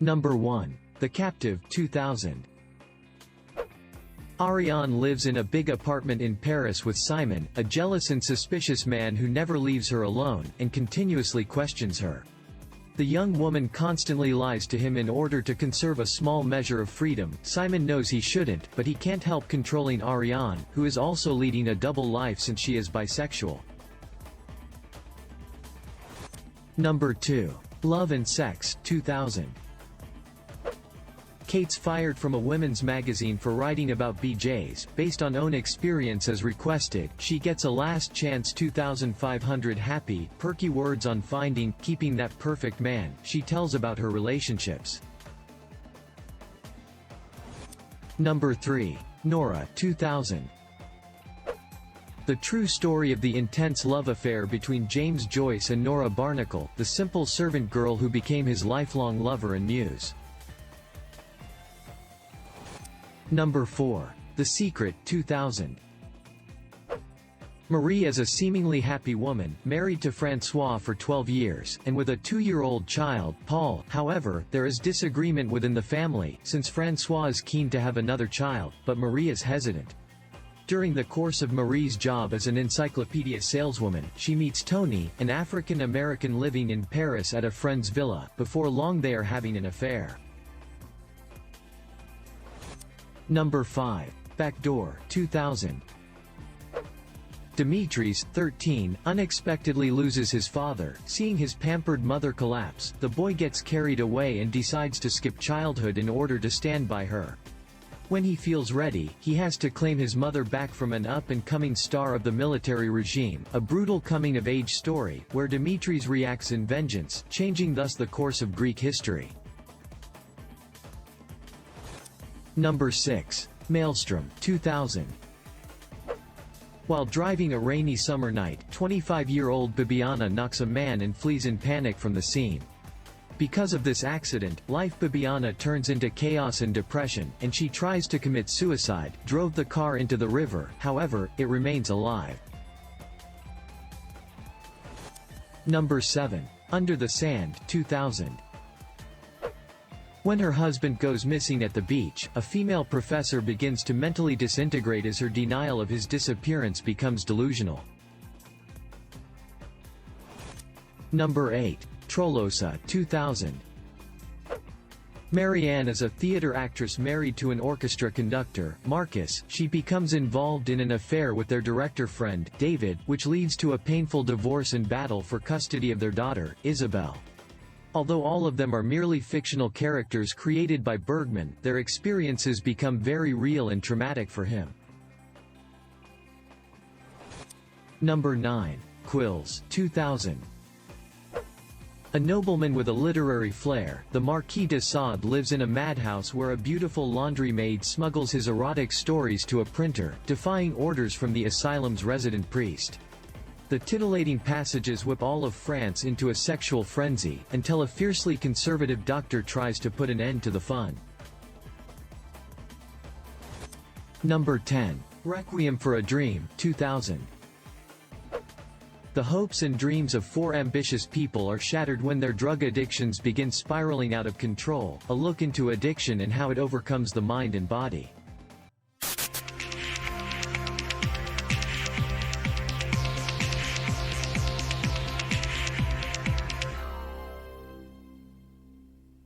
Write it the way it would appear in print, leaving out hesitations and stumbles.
Number 1. The Captive, 2000. Ariane lives in a big apartment in Paris with Simon, a jealous and suspicious man who never leaves her alone, and continuously questions her. The young woman constantly lies to him in order to conserve a small measure of freedom. Simon knows he shouldn't, but he can't help controlling Ariane, who is also leading a double life since she is bisexual. Number 2. Love and Sex, 2000. Kate's fired from a women's magazine for writing about BJs, based on own experience as requested. She gets a last chance 2,500 happy, perky words on finding, keeping that perfect man. She tells about her relationships. Number 3. Nora, 2000. The true story of the intense love affair between James Joyce and Nora Barnacle, the simple servant girl who became his lifelong lover and muse. Number 4. The Secret, 2000. Marie is a seemingly happy woman, married to François for 12 years, and with a 2-year-old child, Paul. However, there is disagreement within the family, since François is keen to have another child, but Marie is hesitant. During the course of Marie's job as an encyclopedia saleswoman, she meets Tony, an African-American living in Paris at a friend's villa. Before long they are having an affair. Number 5. Backdoor, 2000. Dimitri's, 13, unexpectedly loses his father. Seeing his pampered mother collapse, the boy gets carried away and decides to skip childhood in order to stand by her. When he feels ready, he has to claim his mother back from an up-and-coming star of the military regime, a brutal coming-of-age story, where Dimitri's reacts in vengeance, changing thus the course of Greek history. Number 6. Maelstrom, 2000. While driving a rainy summer night, 25-year-old Bibiana knocks a man and flees in panic from the scene. Because of this accident, life Bibiana turns into chaos and depression, and she tries to commit suicide, drove the car into the river. However, it remains alive. Number 7. Under the Sand, 2000. When her husband goes missing at the beach, a female professor begins to mentally disintegrate as her denial of his disappearance becomes delusional. Number 8. Trolosa, 2000. Marianne is a theater actress married to an orchestra conductor, Marcus. She becomes involved in an affair with their director friend, David, which leads to a painful divorce and battle for custody of their daughter, Isabel. Although all of them are merely fictional characters created by Bergman, their experiences become very real and traumatic for him. Number 9. Quills, 2000. A nobleman with a literary flair, the Marquis de Sade lives in a madhouse where a beautiful laundry maid smuggles his erotic stories to a printer, defying orders from the asylum's resident priest. The titillating passages whip all of France into a sexual frenzy, until a fiercely conservative doctor tries to put an end to the fun. Number 10. Requiem for a Dream, 2000. The hopes and dreams of 4 ambitious people are shattered when their drug addictions begin spiraling out of control, a look into addiction and how it overcomes the mind and body.